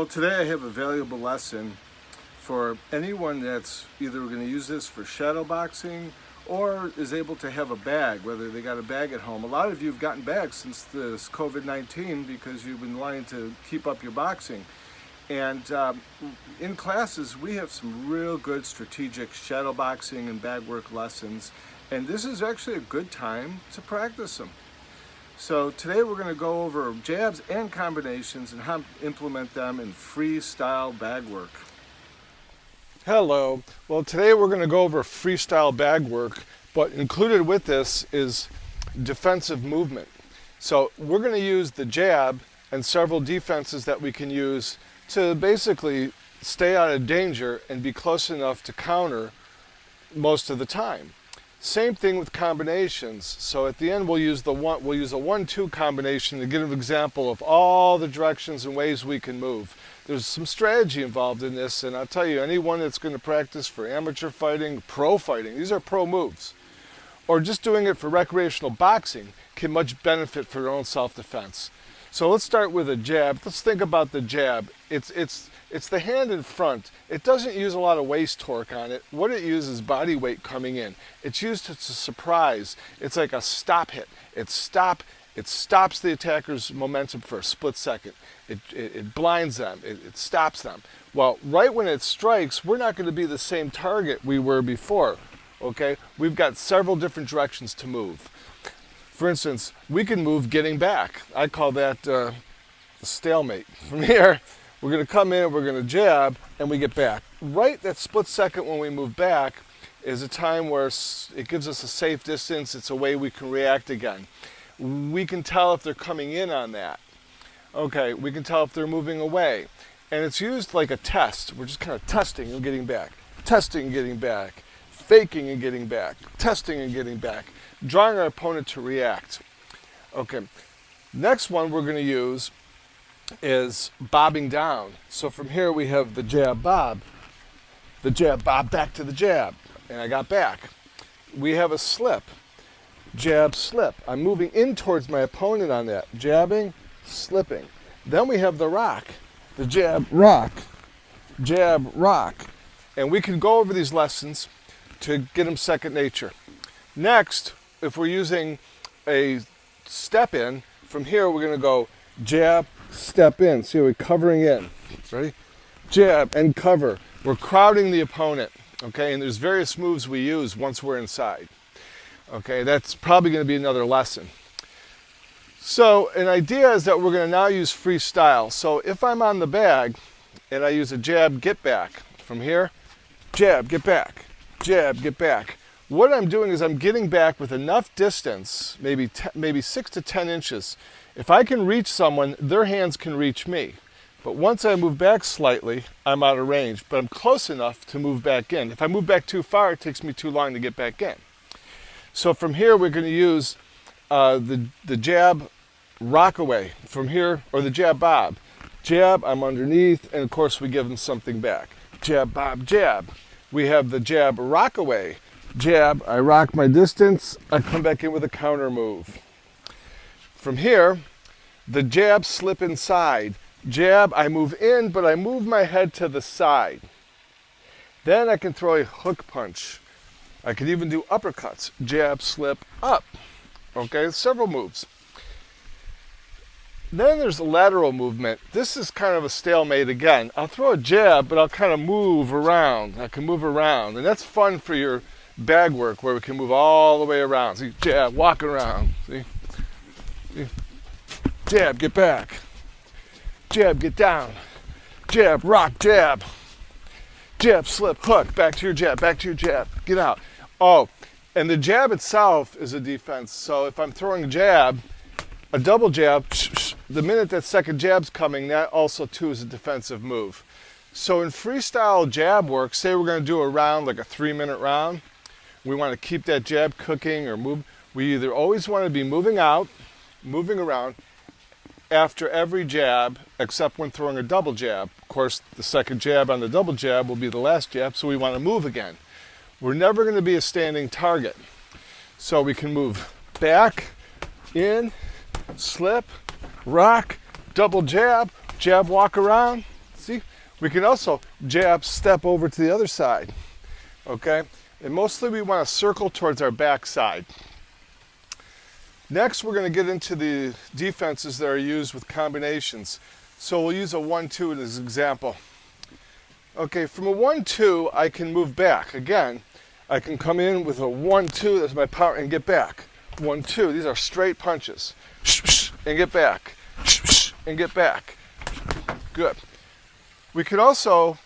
Well, today I have a valuable lesson for anyone that's either going to use this for shadow boxing or is able to have a bag, whether they got a bag at home. A lot of you have gotten bags since this COVID-19 because you've been wanting to keep up your boxing. And in classes, we have some real good strategic shadow boxing and bag work lessons. And this is actually a good time to practice them. So today we're going to go over jabs and combinations and how to implement them in freestyle bag work. Hello. Well, today we're going to go over freestyle bag work, but included with this is defensive movement. So we're going to use the jab and several defenses that we can use to basically stay out of danger and be close enough to counter most of the time. Same thing with combinations. So at the end we'll use a 1-2 combination to give an example of all the directions and ways we can move. There's some strategy involved in this, and I'll tell you, anyone that's going to practice for amateur fighting, pro fighting, these are pro moves, or just doing it for recreational boxing can much benefit for their own self-defense. So let's start with a jab. Let's think about the jab. It's the hand in front. It doesn't use a lot of waist torque on it. What it uses is body weight coming in. It's used to surprise. It's like a stop hit. It stops the attacker's momentum for a split second. It blinds them. It stops them. Well, right when it strikes, we're not going to be the same target we were before. Okay? We've got several different directions to move. For instance, we can move getting back. I call that a stalemate. From here, we're going to come in, we're going to jab, and we get back. Right that split second when we move back is a time where it gives us a safe distance. It's a way we can react again. We can tell if they're coming in on that. Okay, we can tell if they're moving away. And it's used like a test. We're just kind of testing and getting back, testing and getting back, faking and getting back, testing and getting back, drawing our opponent to react. Okay, next one we're going to use is bobbing down. So from here we have the jab bob, back to the jab, and I got back. We have a slip, jab slip. I'm moving in towards my opponent on that, jabbing, slipping. Then we have the rock, the jab rock, jab rock. And we can go over these lessons to get them second nature. Next, if we're using a step in, from here we're going to go jab, step in. See, we're covering in. Ready? Jab and cover. We're crowding the opponent. Okay, and there's various moves we use once we're inside. Okay, that's probably going to be another lesson. So an idea is that we're going to now use freestyle. So if I'm on the bag and I use a jab, get back. From here, jab, get back. Jab, get back. What I'm doing is I'm getting back with enough distance, maybe 6 to 10 inches. If I can reach someone, their hands can reach me. But once I move back slightly, I'm out of range, but I'm close enough to move back in. If I move back too far, it takes me too long to get back in. So from here, we're going to use the jab rock away. From here, or the jab bob. Jab, I'm underneath, and of course we give them something back. Jab, bob, jab. We have the jab rock away. Jab, I rock my distance, I come back in with a counter move. From here, the jab slip inside. Jab, I move in, but I move my head to the side. Then I can throw a hook punch. I can even do uppercuts. Jab, slip, up. Okay, several moves. Then there's the lateral movement. This is kind of a stalemate again. I'll throw a jab, but I'll kind of move around. I can move around, and that's fun for your bag work where we can move all the way around. See, jab, walking around. See? Jab, get back. Jab, get down. Jab, rock, jab. Jab, slip, hook. Back to your jab, back to your jab. Get out. Oh, and the jab itself is a defense. So if I'm throwing a jab, a double jab, the minute that second jab's coming, that also too is a defensive move. So in freestyle jab work, say we're going to do a round, like a 3-minute round, we want to keep that jab cooking or move. We either always want to be moving out, moving around after every jab, except when throwing a double jab. Of course, the second jab on the double jab will be the last jab, so we want to move again. We're never going to be a standing target. So we can move back, in, slip, rock, double jab, jab, walk around. See? We can also jab, step over to the other side, okay? And mostly we want to circle towards our back side. Next, we're going to get into the defenses that are used with combinations. So we'll use a 1-2 as an example. Okay, from a 1-2, I can move back. Again, I can come in with a 1-2, that's my power, and get back. 1-2, these are straight punches. And get back. And get back. Good. We could also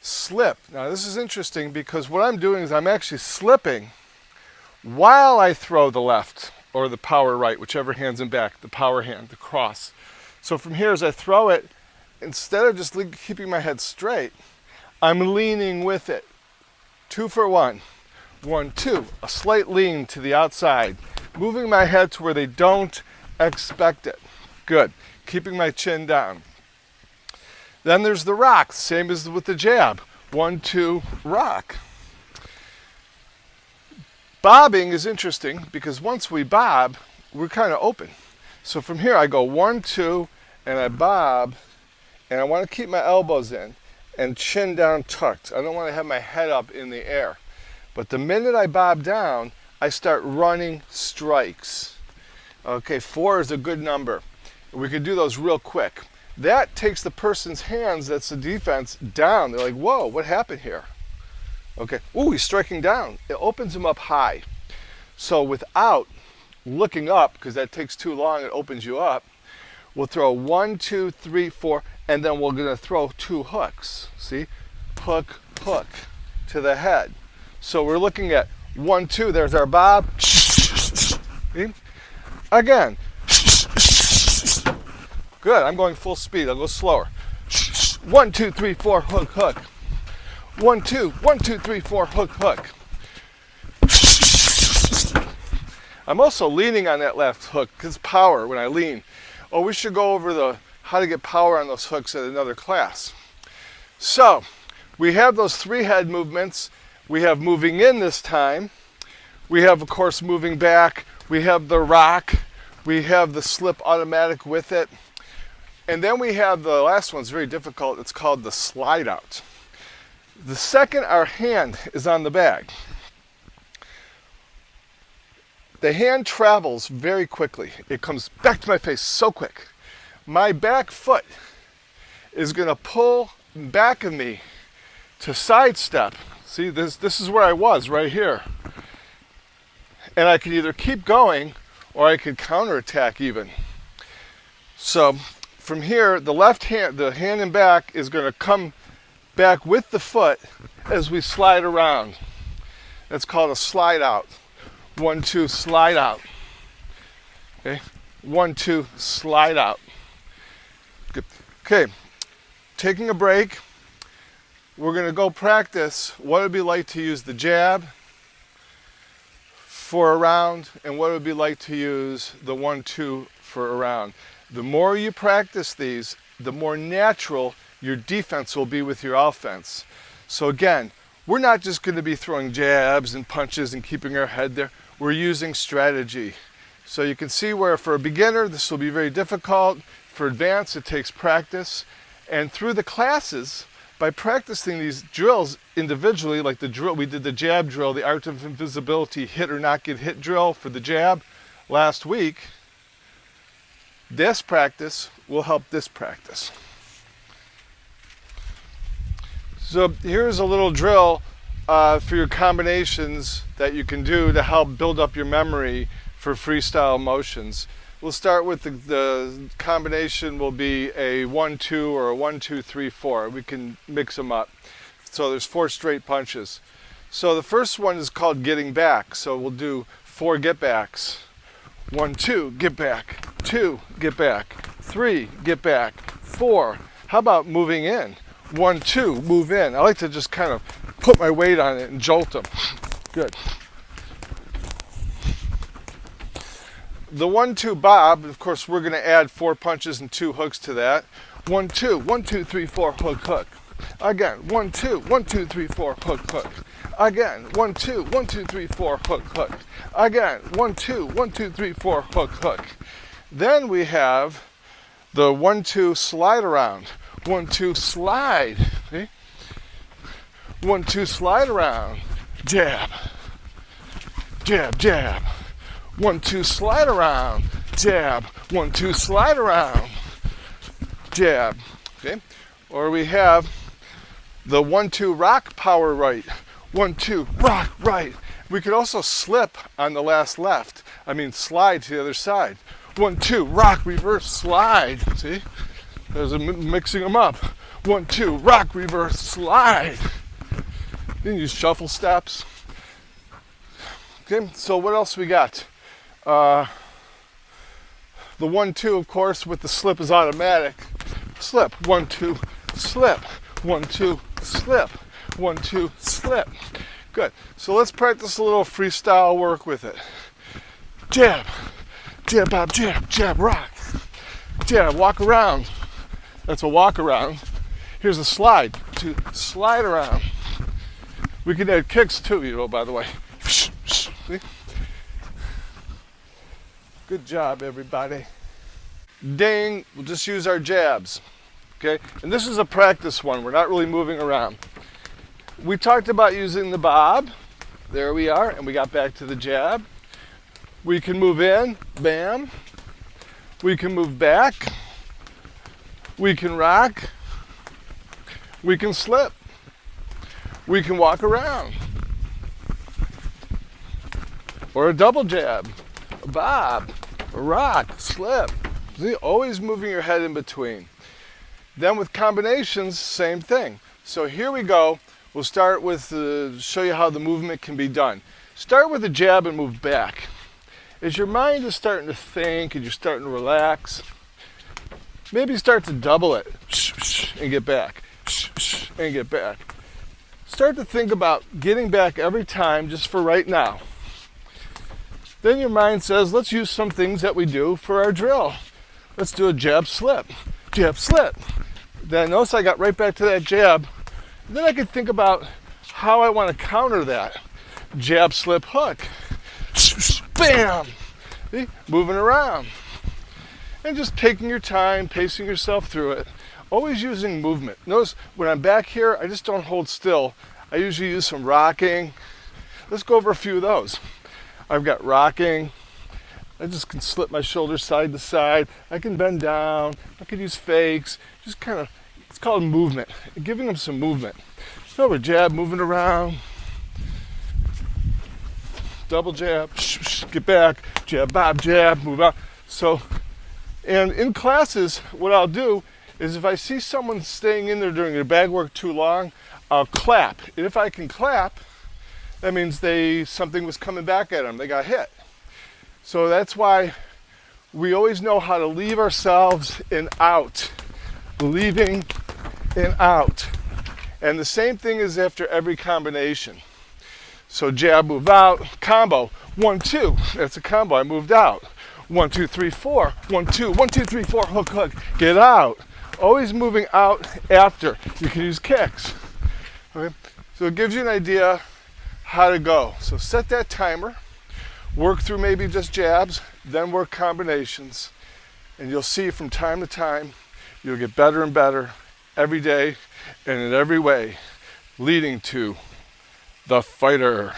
slip. Now this is interesting because what I'm doing is I'm actually slipping while I throw the left or the power right, whichever hand's in back, the power hand, the cross. So from here as I throw it, instead of just keeping my head straight, I'm leaning with it. 2 for 1. 1-2, a slight lean to the outside, moving my head to where they don't expect it. Good. Keeping my chin down. Then there's the rock, same as with the jab. 1-2, rock. Bobbing is interesting because once we bob, we're kind of open. So from here I go 1-2 and I bob, and I want to keep my elbows in and chin down tucked. I don't want to have my head up in the air. But the minute I bob down, I start running strikes. Okay, 4 is a good number. We could do those real quick. That takes the person's hands, that's the defense, down. They're like, whoa, what happened here? Okay, ooh, he's striking down. It opens him up high. So without looking up, because that takes too long, it opens you up, we'll throw 1, 2, 3, 4, and then we're gonna throw 2 hooks. See? Hook, hook to the head. So we're looking at 1, 2, there's our bob. See? Again. Good, I'm going full speed, I'll go slower. 1, 2, 3, 4, hook, hook. 1, 2, 1, 2, 3, 4, hook, hook. I'm also leaning on that left hook, because power when I lean. Oh, we should go over how to get power on those hooks at another class. So, we have those 3 head movements. We have moving in this time. We have, of course, moving back. We have the rock. We have the slip automatic with it. And then we have the last one's very difficult. It's called the slide out. The second our hand is on the bag, the hand travels very quickly. It comes back to my face so quick. My back foot is going to pull back of me to sidestep. See, this is where I was, right here. And I could either keep going or I could counterattack even. So from here, the left hand, the hand in back is going to come back with the foot as we slide around. That's called a slide out. 1, 2, slide out. Okay, 1, 2, slide out. Good. Okay, taking a break. We're going to go practice what it would be like to use the jab for a round and what it would be like to use the 1-2 for a round. The more you practice these, the more natural your defense will be with your offense. So again, we're not just going to be throwing jabs and punches and keeping our head there. We're using strategy. So you can see where for a beginner this will be very difficult. For advanced it takes practice. And through the classes, by practicing these drills individually, like the drill, we did the jab drill, the art of invisibility, hit or not get hit drill for the jab last week. This practice will help this practice. So here's a little drill for your combinations that you can do to help build up your memory for freestyle motions. We'll start with the combination will be a 1-2 or a 1-2-3-4. We can mix them up. So there's 4 straight punches. So the first one is called getting back. So we'll do 4 get backs. 1, 2, get back. 2, get back. 3, get back. 4. How about moving in? 1, 2, move in. I like to just kind of put my weight on it and jolt them. Good. The 1-2 bob, of course, we're going to add 4 punches and 2 hooks to that. 1, 2, 1, 2, 3, 4, hook, hook. Again, 1, 2, 1, 2, 3, 4, hook, hook. Again, 1, 2, 1, 2, 3, 4, hook, hook. Again, 1, 2, 1, 2, 3, 4, hook, hook. Then we have the 1-2 slide around. 1, 2, slide. See? 1, 2, slide around. Jab. Jab, jab. 1, 2, slide around. Jab. 1, 2, slide around. Jab. Okay? Or we have the 1, 2, rock, power right. 1, 2, rock, right. We could also slip on the last left. Slide to the other side. 1, 2, rock, reverse, slide. See? There's mixing them up. 1, 2, rock, reverse, slide. You can use shuffle steps. Okay, so what else we got? The 1, 2, of course, with the slip is automatic. Slip, 1, 2, slip. 1, 2, slip. 1, 2, slip. Good. So let's practice a little freestyle work with it. Jab, jab, bob, jab, jab, rock. Jab, walk around. That's a walk around. Here's a slide, to slide around. We can add kicks too, by the way. See? Good job, everybody. Ding, we'll just use our jabs. Okay? And this is a practice one. We're not really moving around. We talked about using the bob. There we are, and we got back to the jab. We can move in, bam. We can move back. We can rock. We can slip. We can walk around. Or a double jab, a bob, a rock, slip. See, always moving your head in between. Then with combinations, same thing. So here we go. We'll start with, show you how the movement can be done. Start with a jab and move back. As your mind is starting to think and you're starting to relax, maybe start to double it and get back, and get back. Start to think about getting back every time just for right now. Then your mind says, let's use some things that we do for our drill. Let's do a jab slip, jab slip. Then notice I got right back to that jab. Then I can think about how I want to counter that. Jab, slip, hook. Bam! See? Moving around. And just taking your time, pacing yourself through it. Always using movement. Notice when I'm back here, I just don't hold still. I usually use some rocking. Let's go over a few of those. I've got rocking. I just can slip my shoulders side to side. I can bend down. I could use fakes. Just kind of, it's called movement. Giving them some movement. So over jab, moving around. Double jab, get back, jab, bob, jab, move out. So, and in classes, what I'll do is if I see someone staying in there during their bag work too long, I'll clap. And if I can clap, that means something was coming back at them. They got hit. So that's why we always know how to leave ourselves in out. Leaving and out. And the same thing is after every combination. So jab, move out, combo, 1, 2, that's a combo, I moved out. 1, 2, 3, 4, 1, 2, 1, 2, 3, 4, hook, hook, get out. Always moving out after. You can use kicks. Okay? So it gives you an idea how to go. So set that timer, work through maybe just jabs, then work combinations, and you'll see from time to time, you'll get better and better every day and in every way, leading to the fighter.